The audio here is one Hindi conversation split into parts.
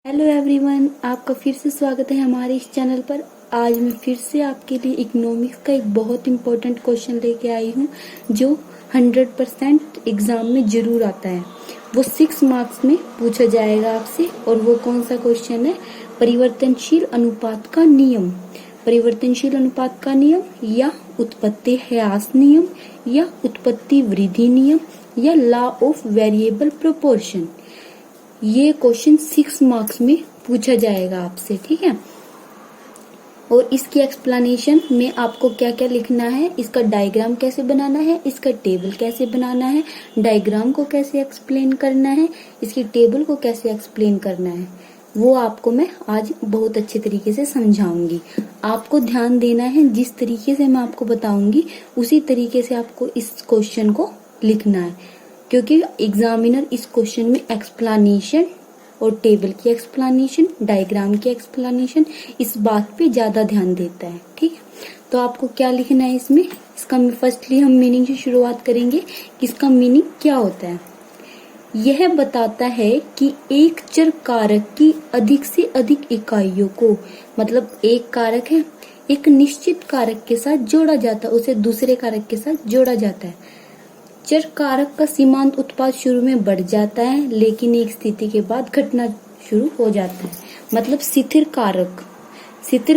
हेलो एवरीवन, आपका फिर से स्वागत है हमारे इस चैनल पर। आज मैं फिर से आपके लिए इकोनॉमिक्स का एक बहुत इम्पोर्टेंट क्वेश्चन लेके आई हूँ जो 100% एग्जाम में जरूर आता है। वो 6 मार्क्स में पूछा जाएगा आपसे। और वो कौन सा क्वेश्चन है? परिवर्तनशील अनुपात का नियम। परिवर्तनशील अनुपात का नियम या उत्पत्ति ह्रास नियम या उत्पत्ति वृद्धि नियम या लॉ ऑफ वेरिएबल प्रोपोर्शन। ये क्वेश्चन 6 मार्क्स में पूछा जाएगा आपसे, ठीक है। और इसकी एक्सप्लेनेशन में आपको क्या क्या लिखना है, इसका डायग्राम कैसे बनाना है, इसका टेबल कैसे बनाना है, डायग्राम को कैसे एक्सप्लेन करना है, इसकी टेबल को कैसे एक्सप्लेन करना है, वो आपको मैं आज बहुत अच्छे तरीके से समझाऊंगी। आपको ध्यान देना है, जिस तरीके से मैं आपको बताऊंगी उसी तरीके से आपको इस क्वेश्चन को लिखना है, क्योंकि एग्जामिनर इस क्वेश्चन में एक्सप्लेनेशन और टेबल की एक्सप्लेनेशन, डायग्राम की एक्सप्लेनेशन, इस बात पे ज्यादा ध्यान देता है, ठीक है। तो आपको क्या लिखना है इसमें? इसका फर्स्टली हम मीनिंग से शुरुआत करेंगे कि इसका मीनिंग क्या होता है। यह बताता है कि एक चर कारक की अधिक से अधिक इकाइयों को, मतलब एक कारक है, एक निश्चित कारक के साथ जोड़ा जाता है, उसे दूसरे कारक के साथ जोड़ा जाता है। चर कारक का सीमांत उत्पाद शुरू में बढ़ जाता है, लेकिन एक स्थिति के बाद घटना शुरू हो जाता है। मतलब स्थिर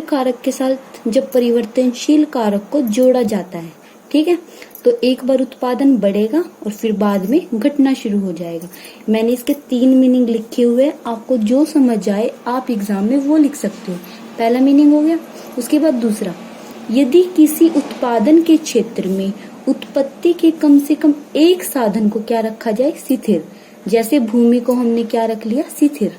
कारक के साथ जब परिवर्तनशील कारक को जोड़ा जाता है, ठीक है, तो एक बार उत्पादन बढ़ेगा और फिर बाद में घटना शुरू हो जाएगा। मैंने इसके 3 मीनिंग लिखे हुए हैं, आपको जो समझ आए आप एग्जाम में वो लिख सकते हो। पहला मीनिंग हो गया, उसके बाद दूसरा, यदि किसी उत्पादन के क्षेत्र में उत्पत्ति के कम से कम एक साधन को क्या रखा जाए? स्थिर। जैसे भूमि को हमने क्या रख लिया? स्थिर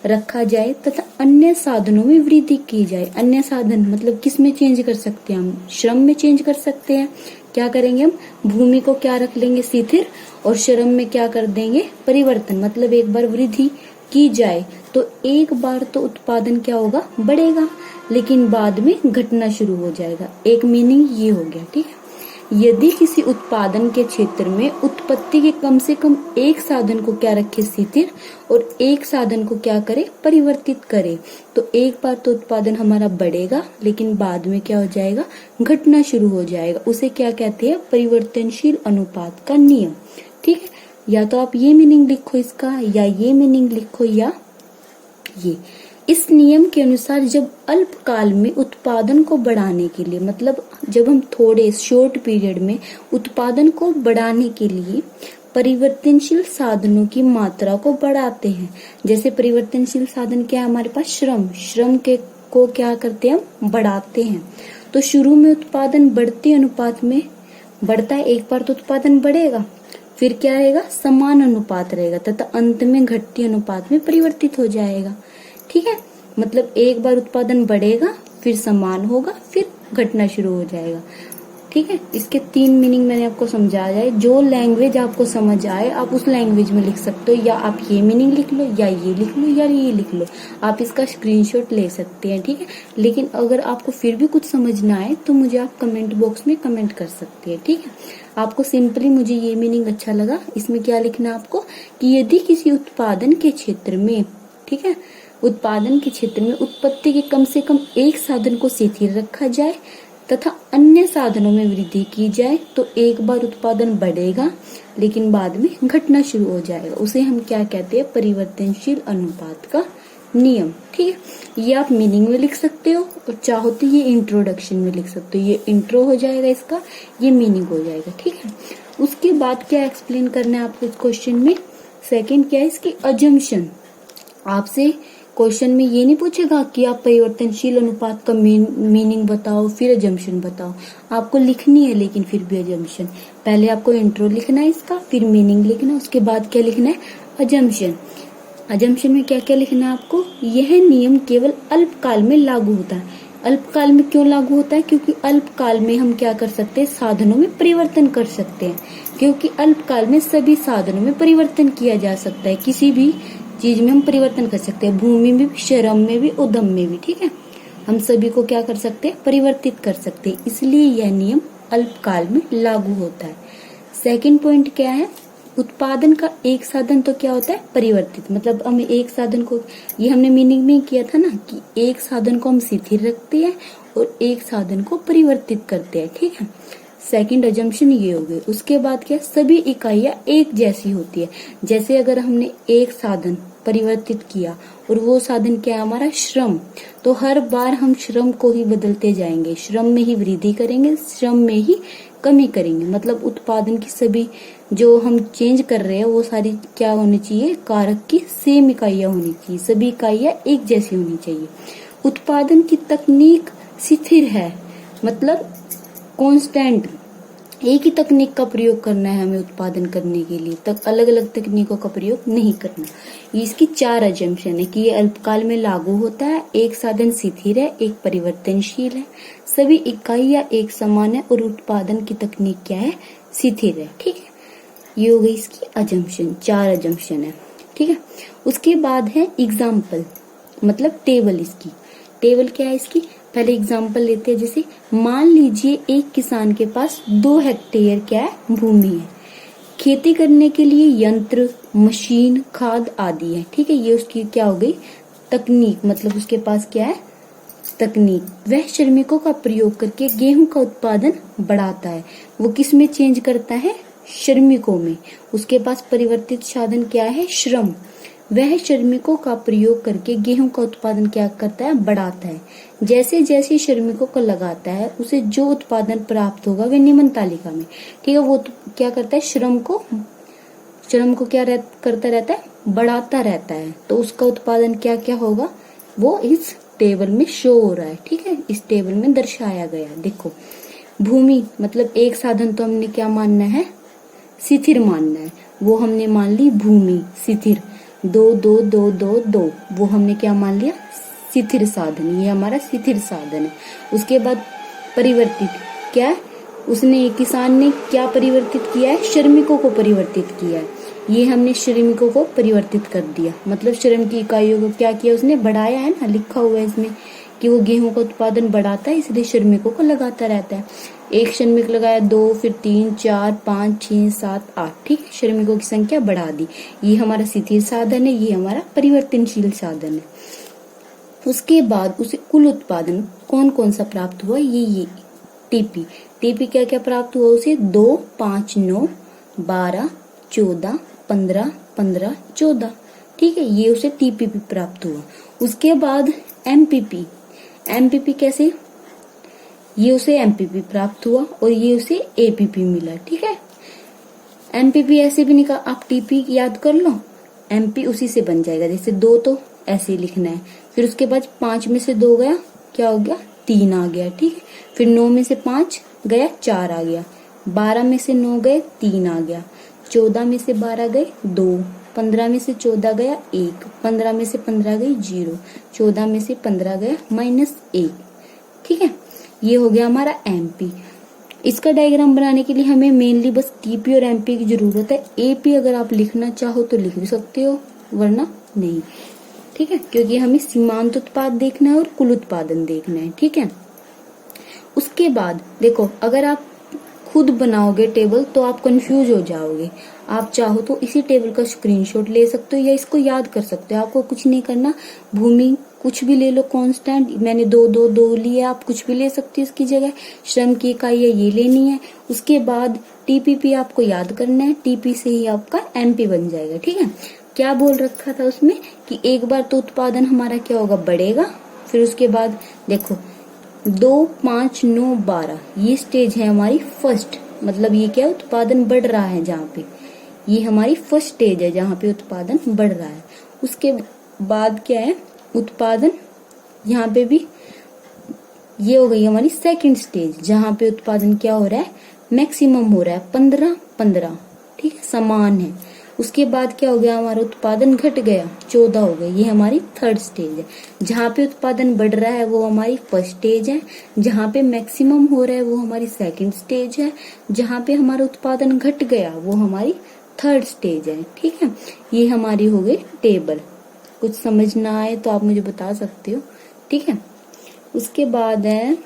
रखा जाए, तथा अन्य साधनों में वृद्धि की जाए। अन्य साधन मतलब किस में चेंज कर सकते हैं हम? श्रम में चेंज कर सकते हैं। क्या करेंगे हम? भूमि को क्या रख लेंगे? स्थिर। और श्रम में क्या कर देंगे? परिवर्तन। मतलब एक बार वृद्धि की जाए तो एक बार तो उत्पादन क्या होगा? बढ़ेगा, लेकिन बाद में घटना शुरू हो जाएगा। एक मीनिंग ये हो गया, ठीक है। यदि किसी उत्पादन के क्षेत्र में उत्पत्ति के कम से कम एक साधन को क्या रखे? स्थिर, और एक साधन को क्या करे? परिवर्तित करे, तो एक बार तो उत्पादन हमारा बढ़ेगा, लेकिन बाद में क्या हो जाएगा? घटना शुरू हो जाएगा। उसे क्या कहते हैं? परिवर्तनशील अनुपात का नियम, ठीक है। या तो आप ये मीनिंग लिखो इसका, या ये मीनिंग लिखो, या ये। इस नियम के अनुसार जब अल्पकाल में उत्पादन को बढ़ाने के लिए, मतलब जब हम थोड़े शॉर्ट पीरियड में उत्पादन को बढ़ाने के लिए परिवर्तनशील साधनों की मात्रा को बढ़ाते हैं, जैसे परिवर्तनशील साधन क्या है हमारे पास? श्रम के को क्या करते हैं हम? बढ़ाते हैं। तो शुरू में उत्पादन बढ़ते अनुपात में बढ़ता है, एक बार तो उत्पादन बढ़ेगा, फिर क्या रहेगा? समान अनुपात रहेगा, तथा अंत में घटती अनुपात में परिवर्तित हो जाएगा, ठीक है। मतलब एक बार उत्पादन बढ़ेगा, फिर समान होगा, फिर घटना शुरू हो जाएगा, ठीक है। इसके 3 मीनिंग मैंने आपको समझाया है। जो लैंग्वेज आपको समझ आए आप उस लैंग्वेज में लिख सकते हो, या आप ये मीनिंग लिख लो, या ये लिख लो, या ये लिख लो। आप इसका स्क्रीनशॉट ले सकते हैं, ठीक है। लेकिन अगर आपको फिर भी कुछ समझ ना आए तो मुझे आप कमेंट बॉक्स में कमेंट कर सकते हैं, ठीक है। आपको सिंपली मुझे ये मीनिंग अच्छा लगा, इसमें क्या लिखना है आपको कि यदि किसी उत्पादन के क्षेत्र में, ठीक है, उत्पादन के क्षेत्र में उत्पत्ति के कम से कम एक साधन को स्थिर रखा जाए तथा अन्य साधनों में वृद्धि की जाए, तो एक बार उत्पादन बढ़ेगा, लेकिन बाद में घटना शुरू हो जाएगा। उसे हम क्या कहते हैं? परिवर्तनशील अनुपात का नियम, ठीक है। ये आप मीनिंग में लिख सकते हो, और चाहो तो ये इंट्रोडक्शन में लिख सकते हो। ये इंट्रो हो जाएगा इसका, ये मीनिंग हो जाएगा, ठीक है। उसके बाद क्या एक्सप्लेन करना है आपको इस क्वेश्चन में? सेकेंड क्या है? इसकी अजम्पशन। आपसे क्वेश्चन में ये नहीं पूछेगा कि आप परिवर्तनशील अनुपात का मीनिंग बताओ, फिर अजम्पशन बताओ। आपको लिखनी है, लेकिन फिर भी अजम्पशन। पहले आपको इंट्रो लिखना है इसका, फिर मीनिंग लिखना है, उसके बाद क्या लिखना है? अजम्पशन। अजम्पशन में क्या क्या लिखना है आपको? यह नियम केवल अल्पकाल में लागू होता है। अल्पकाल में क्यों लागू होता है? क्योंकि अल्पकाल में हम क्या कर सकते हैं? साधनों में परिवर्तन कर सकते हैं, क्योंकि अल्पकाल में सभी साधनों में परिवर्तन किया जा सकता है। किसी भी चीज में हम परिवर्तन कर सकते हैं, भूमि में भी, श्रम में भी, उद्यम में भी, ठीक है। हम सभी को क्या कर सकते हैं? परिवर्तित कर सकते हैं, इसलिए यह नियम अल्पकाल में लागू होता है। सेकंड पॉइंट क्या है? उत्पादन का एक साधन तो क्या होता है, परिवर्तित। मतलब हम एक साधन को, ये हमने मीनिंग में किया था ना कि एक साधन को हम स्थिर रखते हैं और एक साधन को परिवर्तित करते हैं, ठीक है। सेकंड अजम्पशन ये हो गई। उसके बाद क्या, सभी इकाइयां एक जैसी होती है। जैसे अगर हमने एक साधन परिवर्तित किया और वो साधन क्या है हमारा, श्रम, तो हर बार हम श्रम को ही बदलते जाएंगे, श्रम में ही वृद्धि करेंगे, श्रम में ही कमी करेंगे। मतलब उत्पादन की सभी जो हम चेंज कर रहे हैं वो सारी क्या होनी चाहिए, कारक की सेम इकाइयां होनी चाहिए, सभी इकाइयां एक जैसी होनी चाहिए। उत्पादन की तकनीक स्थिर है, मतलब कांस्टेंट, एक ही तकनीक का प्रयोग करना है हमें उत्पादन करने के लिए, तक अलग अलग तकनीकों का प्रयोग नहीं करना। ये इसकी 4 अजम्पशन है कि ये अल्पकाल में लागू होता है, एक साधन स्थिर है, एक परिवर्तनशील है, सभी इकाइयां एक समान है और उत्पादन की तकनीक क्या है, स्थिर है, ठीक है। ये हो गई इसकी अजम्पशन, 4 अजम्पशन है, ठीक है। उसके बाद है एग्जाम्पल, मतलब टेबल। इसकी टेबल क्या है इसकी, पहले एग्जाम्पल लेते हैं। जैसे मान लीजिए एक किसान के पास 2 हेक्टेयर क्या है, भूमि है, खेती करने के लिए यंत्र, मशीन, खाद आदि है, ठीक है। ये उसकी क्या हो गई, तकनीक, मतलब उसके पास क्या है, तकनीक। वह श्रमिकों का प्रयोग करके गेहूं का उत्पादन बढ़ाता है। वो किस में चेंज करता है, श्रमिकों में। उसके पास परिवर्तित साधन क्या है, श्रम। वह श्रमिकों का प्रयोग करके गेहूं का उत्पादन क्या करता है, बढ़ाता है। जैसे जैसे श्रमिकों को लगाता है उसे जो उत्पादन प्राप्त होगा वह निम्न तालिका में, ठीक है। वो क्या करता है, श्रम को क्या करता रहता है, बढ़ाता रहता है। तो उसका उत्पादन क्या क्या होगा, वो इस टेबल में शो हो रहा है, ठीक है, इस टेबल में दर्शाया गया। देखो भूमि मतलब एक साधन तो हमने क्या मानना है, स्थिर मानना है, वो हमने मान ली भूमि स्थिर, 2 2 2 2 2, वो हमने क्या मान लिया, स्थिर साधन, ये हमारा स्थिर साधन है। उसके बाद परिवर्तित क्या है, उसने, किसान ने क्या परिवर्तित किया है, श्रमिकों को परिवर्तित किया है। ये हमने श्रमिकों को परिवर्तित कर दिया, मतलब श्रम की इकाइयों को क्या किया उसने, बढ़ाया है ना, लिखा हुआ है इसमें कि वो गेहूं का उत्पादन बढ़ाता है, इसलिए श्रमिकों को लगाता रहता है। एक श्रमिक लगाया, 2, फिर 3, 4, 5, 6, 7, 8, ठीक है, श्रमिकों की संख्या बढ़ा दी। ये हमारा स्थिर साधन है, ये हमारा परिवर्तनशील साधन है। उसके बाद उसे कुल उत्पादन कौन कौन सा प्राप्त हुआ, ये टीपी क्या क्या प्राप्त हुआ उसे, 2, 5, 9, 12, 14, 15, 15, 14, ठीक है, ये उसे टीपीपी प्राप्त हुआ। उसके बाद एमपीपी कैसे, ये उसे एमपीपी प्राप्त हुआ और ये उसे एपीपी मिला, ठीक है। एमपीपी ऐसे भी निकाल, आप टीपी याद कर लो, एमपी उसी से बन जाएगा। जैसे 2 तो ऐसे ही लिखना है, फिर उसके बाद 5 में से 2 गया, क्या हो गया, 3 आ गया, ठीक है। फिर 9 में से 5 गया, 4 आ गया, 12 में से 9 गए, 3 आ गया, 14 में से 12 गए, 2, 15 में से 14 गया, 1, 15 में से 15 गई, 0, 14 में से 15 गया, -1, ठीक है। ये हो गया हमारा एमपी। इसका डायग्राम बनाने के लिए हमें मेनली बस टीपी और एमपी की जरूरत है। एपी अगर आप लिखना चाहो तो लिख भी सकते हो, वरना नहीं, ठीक है, क्योंकि हमें सीमांत उत्पाद देखना है और कुल उत्पादन देखना है, ठीक है। उसके बाद देखो, अगर आप खुद बनाओगे टेबल तो आप कंफ्यूज हो जाओगे। आप चाहो तो इसी टेबल का स्क्रीनशॉट ले सकते हो या इसको याद कर सकते हो, आपको कुछ नहीं करना। भूमि कुछ भी ले लो कांस्टेंट, मैंने 2 2 2 लिया, आप कुछ भी ले सकते हो इसकी जगह। श्रम की इकाई ये लेनी है। उसके बाद टीपीपी आपको याद करना है, टीपी से ही आपका एमपी बन जाएगा, ठीक है। क्या बोल रखा था उसमें कि एक बार तो उत्पादन हमारा क्या होगा, बढ़ेगा। फिर उसके बाद देखो 2, 5, 9, 12, ये स्टेज है हमारी फर्स्ट, मतलब ये क्या, उत्पादन बढ़ रहा है जहाँ पे, ये हमारी फर्स्ट स्टेज है जहाँ पे उत्पादन बढ़ रहा है। उसके बाद क्या है, उत्पादन यहाँ पे भी, ये हो गई हमारी सेकंड स्टेज जहाँ पे उत्पादन क्या हो रहा है, मैक्सिमम हो रहा है, 15 15, ठीक है, समान है। उसके बाद क्या हो गया, हमारा उत्पादन घट गया, 14 हो गए, ये हमारी थर्ड स्टेज है। जहाँ पे उत्पादन बढ़ रहा है वो हमारी फर्स्ट स्टेज है, जहाँ पे मैक्सिमम हो रहा है वो हमारी सेकंड स्टेज है, जहाँ पे हमारा उत्पादन घट गया वो हमारी थर्ड स्टेज है, ठीक है। ये हमारी हो गई टेबल। कुछ समझ ना आए तो आप मुझे बता सकते हो, ठीक है। उसके बाद है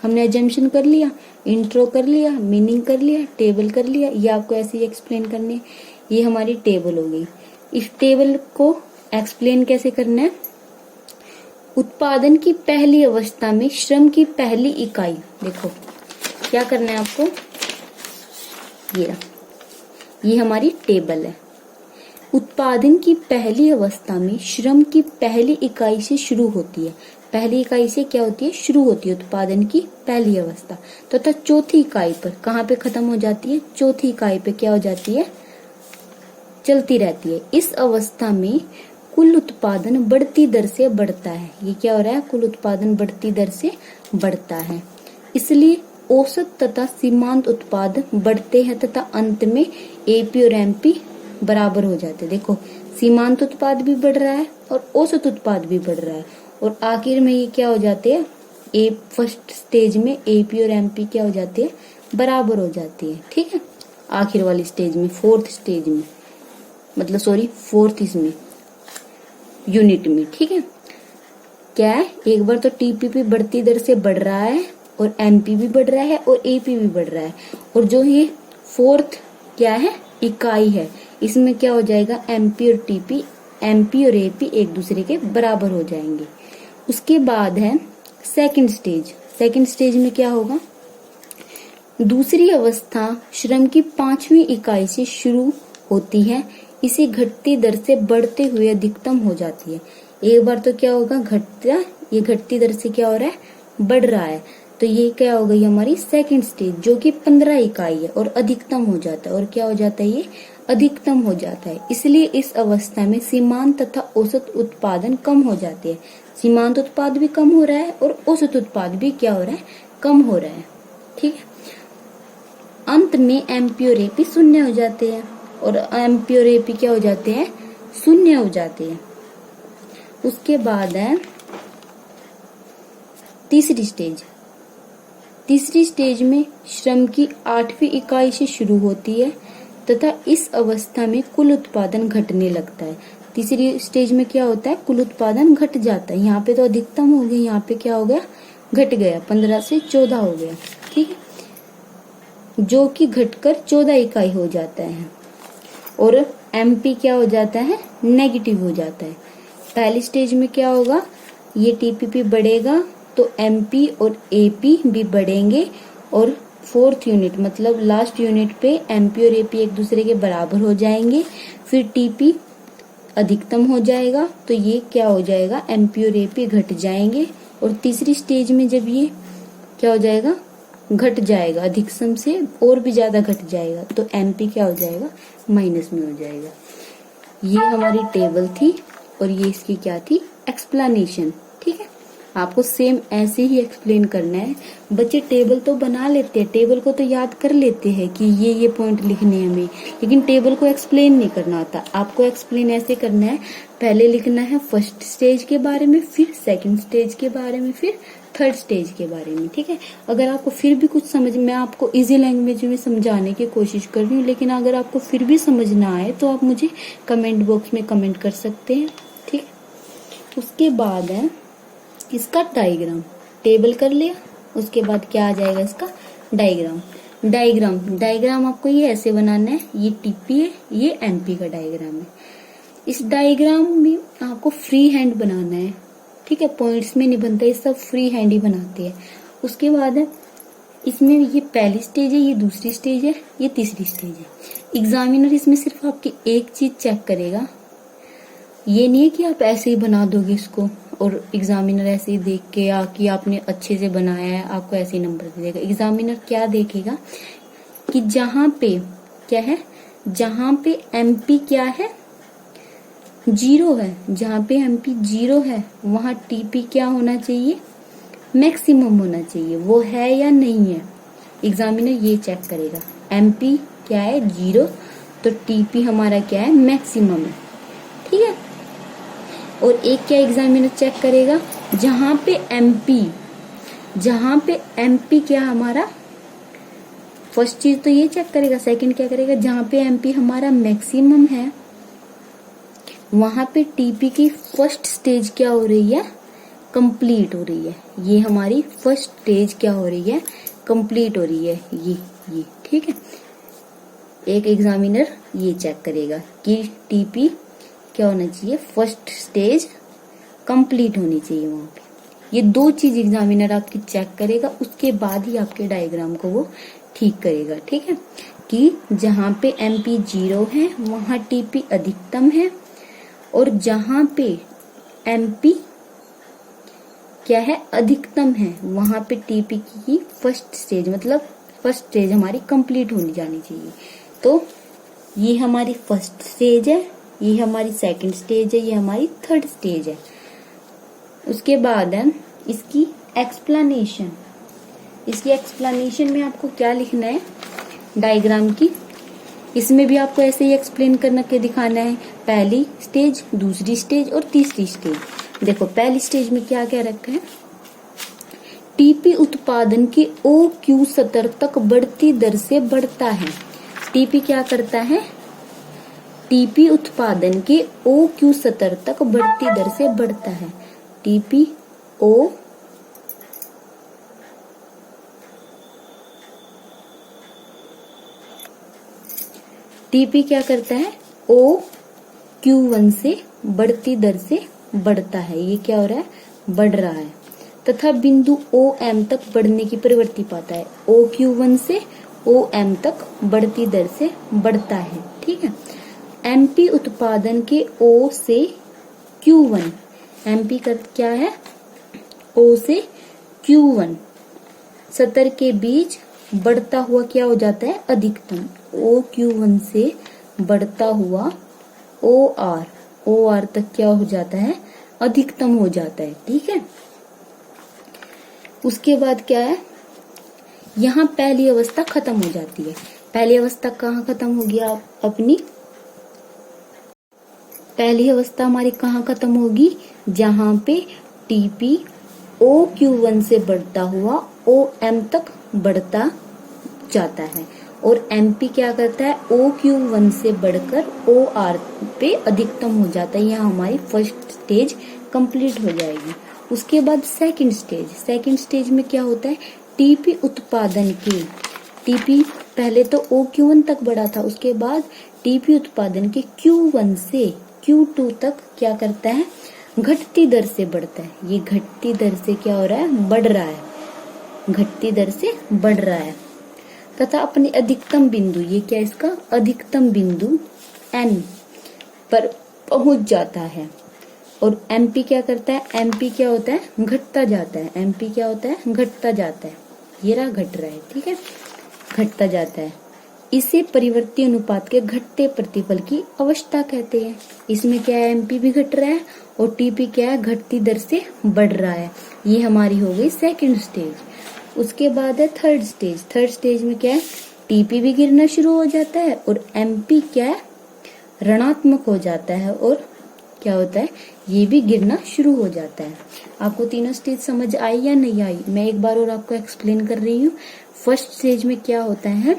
हमने एजम्पशन कर लिया, इंट्रो कर लिया, मीनिंग कर लिया, टेबल कर लिया। ये आपको ऐसे ही एक्सप्लेन करने, ये हमारी टेबल हो गई। इस टेबल को एक्सप्लेन कैसे करना है? उत्पादन की पहली अवस्था में श्रम की पहली इकाई, देखो क्या करना है आपको, ये हमारी टेबल है। उत्पादन की पहली अवस्था में श्रम की पहली इकाई से शुरू होती है। पहली इकाई से क्या होती है? शुरू होती है उत्पादन की पहली अवस्था। तथा चौथी इकाई पर कहाँ पे खत्म हो जाती है? चौथी इकाई पे क्या हो जाती है? चलती रहती है। इस अवस्था में कुल उत्पादन बढ़ती दर से बढ़ता है। ये क्या हो रहा है? कुल उत्पादन बढ़ती दर से बढ़ता है। इसलिए औसत तथा सीमांत उत्पाद बढ़ते हैं तथा अंत में एपी और एमपी बराबर हो जाते हैं। देखो सीमांत उत्पाद भी बढ़ रहा है और औसत उत्पाद भी बढ़ रहा है और आखिर में ये क्या हो जाते हैं? फर्स्ट स्टेज में एपी और एमपी क्या हो जाते हैं? बराबर हो जाती है। ठीक है, आखिर वाली स्टेज में, फोर्थ स्टेज में, मतलब सॉरी फोर्थ इसमें यूनिट में। ठीक है, क्या है? एक बार तो टीपीपी बढ़ती दर से बढ़ रहा है और एमपी भी बढ़ रहा है और एपी भी बढ़ रहा है, और जो ये फोर्थ क्या है? इकाई है, इसमें क्या हो जाएगा? एमपी और टीपी, एमपी और एपी एक दूसरे के बराबर हो जाएंगे। उसके बाद है सेकंड स्टेज। सेकंड स्टेज में क्या होगा? दूसरी अवस्था श्रम की 5वीं इकाई से शुरू होती है, इसी घटती दर से बढ़ते हुए अधिकतम हो जाती है। एक बार तो क्या होगा? घटता, ये घटती दर से क्या हो रहा है? बढ़ रहा है। तो ये क्या हो गई हमारी सेकंड स्टेज, जो कि 15 इकाई है और अधिकतम हो जाता है। और क्या हो जाता है? ये अधिकतम हो जाता है। इसलिए इस अवस्था में सीमांत तथा औसत उत्पादन कम हो जाते हैं। सीमांत उत्पाद भी कम हो रहा है और औसत उत्पाद भी क्या हो रहा है? कम हो रहा है। ठीक है, अंत में एमपी और एपी शून्य हो जाते हैं और एमपी और एपी क्या हो जाते हैं? शून्य हो जाते हैं। उसके बाद है तीसरी स्टेज। तीसरी स्टेज में श्रम की 8वीं इकाई से शुरू होती है तथा इस अवस्था में कुल उत्पादन घटने लगता है। तीसरी स्टेज में क्या होता है? कुल उत्पादन घट जाता है। यहाँ पे तो अधिकतम हो गया, यहाँ पे क्या हो गया? घट गया, 15 से 14 हो गया। ठीक है, जो कि घटकर 14 इकाई हो जाता है और एमपी क्या हो जाता है? नेगेटिव हो जाता है। पहली स्टेज में क्या होगा? ये टीपीपी बढ़ेगा तो एमपी और एपी भी बढ़ेंगे और फोर्थ यूनिट मतलब लास्ट यूनिट पे एमपी और एपी एक दूसरे के बराबर हो जाएंगे। फिर टीपी अधिकतम हो जाएगा तो ये क्या हो जाएगा? एमपी और एपी घट जाएंगे। और तीसरी स्टेज में जब ये क्या हो जाएगा? घट जाएगा, अधिकतम से और भी ज्यादा घट जाएगा, तो एमपी क्या हो जाएगा? माइनस में हो जाएगा। ये हमारी टेबल थी और ये इसकी क्या थी? एक्सप्लेनेशन। ठीक है, आपको सेम ऐसे ही एक्सप्लेन करना है। बच्चे टेबल तो बना लेते हैं, टेबल को तो याद कर लेते हैं कि ये पॉइंट लिखने हैं हमें, लेकिन टेबल को एक्सप्लेन नहीं करना आता। आपको एक्सप्लेन ऐसे करना है, पहले लिखना है फर्स्ट स्टेज के बारे में, फिर सेकंड स्टेज के बारे में, फिर थर्ड स्टेज के बारे में। ठीक है, अगर आपको फिर भी कुछ समझ, मैं आपको इजी लैंग्वेज में समझाने की कोशिश कर रही हूँ, लेकिन अगर आपको फिर भी समझ ना आए तो आप मुझे कमेंट बॉक्स में कमेंट कर सकते हैं। ठीक, उसके बाद है इसका डायग्राम। टेबल कर लिया, उसके बाद क्या आ जाएगा? इसका डायग्राम। डायग्राम आपको ये ऐसे बनाना है, ये टीपी है, ये एमपी का डायग्राम है। इस डायग्राम में आपको फ्री हैंड बनाना है। ठीक है, पॉइंट्स में नहीं बनता, ये सब फ्री हैंड ही बनाते हैं। उसके बाद है इसमें ये पहली स्टेज है, ये दूसरी स्टेज है, ये तीसरी स्टेज है। एग्जामिनर इसमें सिर्फ आपकी एक चीज चेक करेगा, ये नहीं है कि आप ऐसे ही बना दोगे इसको और एग्जामिनर ऐसे ही देख के कि आपने अच्छे से बनाया है आपको ऐसे ही नंबर दे देगा। एग्जामिनर क्या देखेगा कि जहां पे क्या है, जहां पे एमपी क्या है? 0 है। जहां पे एमपी 0 है वहां टीपी क्या होना चाहिए? मैक्सिमम होना चाहिए। वो है या नहीं है, एग्जामिनर ये चेक करेगा। एमपी क्या है? 0, तो टीपी हमारा क्या है? मैक्सिमम है। ठीक है, और एक क्या एग्जामिनर चेक करेगा? जहां पे एमपी क्या हमारा? फर्स्ट चीज तो ये चेक करेगा। सेकंड क्या करेगा? जहां पे एमपी हमारा मैक्सिमम है वहां पे टीपी की फर्स्ट स्टेज क्या हो रही है? कंप्लीट हो रही है। ये हमारी फर्स्ट स्टेज क्या हो रही है, कंप्लीट हो रही है। ये ठीक है। एक एग्जामिनर ये चेक करेगा कि टीपी क्या होना चाहिए, फर्स्ट स्टेज कंप्लीट होनी चाहिए वहां पे। ये दो चीज एग्जामिनर आपकी चेक करेगा, उसके बाद ही आपके डायग्राम को वो ठीक करेगा। ठीक है, कि जहां पे एमपी 0 है वहां टीपी अधिकतम है, और जहां पे एमपी क्या है, अधिकतम है, वहां पे टीपी की फर्स्ट स्टेज मतलब फर्स्ट स्टेज हमारी कंप्लीट होनी जानी चाहिए। तो ये हमारी फर्स्ट स्टेज है, ये हमारी सेकंड स्टेज है, ये हमारी थर्ड स्टेज है। उसके बाद है इसकी एक्सप्लेनेशन। इसकी एक्सप्लेनेशन में आपको क्या लिखना है, डायग्राम की, इसमें भी आपको ऐसे ही एक्सप्लेन करना के दिखाना है, पहली स्टेज, दूसरी स्टेज और तीसरी स्टेज। देखो पहली स्टेज में क्या क्या रखा है, टीपी उत्पादन की ओ क्यू स्तर तक बढ़ती दर से बढ़ता है। टीपी क्या करता है, टीपी उत्पादन के ओ क्यू स्तर तक बढ़ती दर से बढ़ता है। टीपी ओ टीपी क्या करता है, ओ Q1 से बढ़ती दर से बढ़ता है। ये क्या हो रहा है, बढ़ रहा है, तथा बिंदु OM तक बढ़ने की प्रवृत्ति पाता है। OQ1 से OM तक बढ़ती दर से बढ़ता है। ठीक है, MP उत्पादन के O से Q1, MP का क्या है, O से Q1 स्तर के बीच बढ़ता हुआ क्या हो जाता है, अधिकतम। OQ1 से बढ़ता हुआ OR तक क्या हो जाता है, अधिकतम हो जाता है। ठीक है, उसके बाद क्या है, यहाँ पहली अवस्था खत्म हो जाती है। पहली अवस्था कहाँ खत्म होगी, अपनी पहली अवस्था हमारी कहाँ खत्म होगी, जहां पे टीपी OQ1 से बढ़ता हुआ OM तक बढ़ता जाता है, और MP क्या करता है, OQ1 से बढ़कर OR पे अधिकतम हो जाता है। यहाँ हमारी फर्स्ट स्टेज कंप्लीट हो जाएगी। उसके बाद सेकंड स्टेज में क्या होता है, टीपी उत्पादन के, टीपी पहले तो OQ1 तक बढ़ा था, उसके बाद टीपी उत्पादन के Q1 से Q2 तक क्या करता है, घटती दर से बढ़ता है। ये घटती दर से क्या हो रहा है, बढ़ रहा है, घटती दर से बढ़ रहा है, तथा अपने अधिकतम बिंदु, ये क्या इसका अधिकतम बिंदु N पर पहुंच जाता है। और MP क्या करता है, MP क्या होता है, घटता जाता है। MP क्या होता है, घटता जाता है। ये रहा, घट रहा है। ठीक है, घटता जाता है। इसे परिवर्ती अनुपात के घटते प्रतिफल की अवस्था कहते हैं। इसमें क्या है, MP भी घट रहा है और TP क्या है, घटती दर से बढ़ रहा है। ये हमारी हो गई सेकंड स्टेज। उसके बाद है थर्ड स्टेज में क्या है, टीपी भी गिरना शुरू हो जाता है और MP क्या है, ऋणात्मक हो जाता है, और क्या होता है, ये भी गिरना शुरू हो जाता है। आपको तीनों स्टेज समझ आई या नहीं आई, मैं एक बार और आपको एक्सप्लेन कर रही हूँ। फर्स्ट स्टेज में क्या होता है,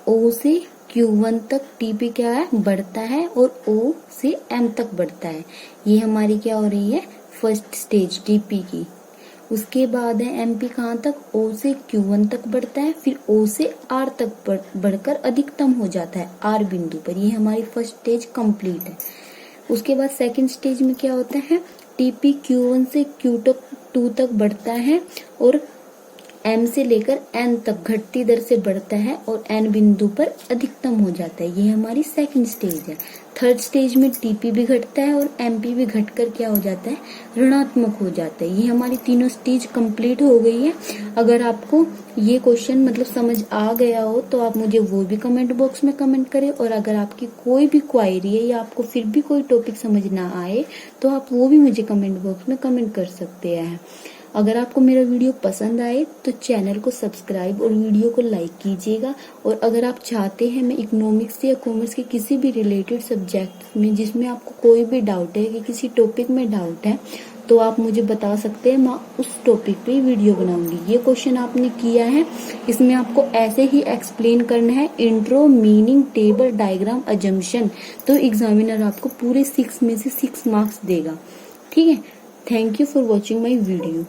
O से Q1 तक टीपी क्या है, बढ़ता है, और O से M तक बढ़ता है। ये हमारी क्या हो रही है, फर्स्ट स्टेज टीपी की। उसके बाद है MP कहाँ तक, O से Q1 तक बढ़ता है, फिर O से R तक बढ़कर अधिकतम हो जाता है R बिंदु पर। ये हमारी फर्स्ट स्टेज कंप्लीट है। उसके बाद सेकंड स्टेज में क्या होता है, टीपी Q1 से Q2 तक बढ़ता है और M से लेकर N तक घटती दर से बढ़ता है और N बिंदु पर अधिकतम हो जाता है। ये हमारी सेकंड स्टेज है। थर्ड स्टेज में टीपी भी घटता है और MP भी घटकर क्या हो जाता है, ऋणात्मक हो जाता है। ये हमारी तीनों स्टेज कंप्लीट हो गई है। अगर आपको ये क्वेश्चन मतलब समझ आ गया हो तो आप मुझे वो भी कमेंट बॉक्स में कमेंट करें, और अगर आपकी कोई भी क्वायरी है या आपको फिर भी कोई टॉपिक समझ ना आए तो आप वो भी मुझे कमेंट बॉक्स में कमेंट कर सकते हैं। अगर आपको मेरा वीडियो पसंद आए तो चैनल को सब्सक्राइब और वीडियो को लाइक कीजिएगा। और अगर आप चाहते हैं मैं इकोनॉमिक्स या कॉमर्स के किसी भी रिलेटेड सब्जेक्ट में जिसमें आपको कोई भी डाउट है कि किसी टॉपिक में डाउट है तो आप मुझे बता सकते हैं, मैं उस टॉपिक पे वीडियो बनाऊंगी। ये क्वेश्चन आपने किया है, इसमें आपको ऐसे ही एक्सप्लेन करना है, intro, meaning, table, diagram, assumption. तो एग्जामिनर आपको पूरे 6 में से 6 मार्क्स देगा। ठीक है, thank you for watching my video.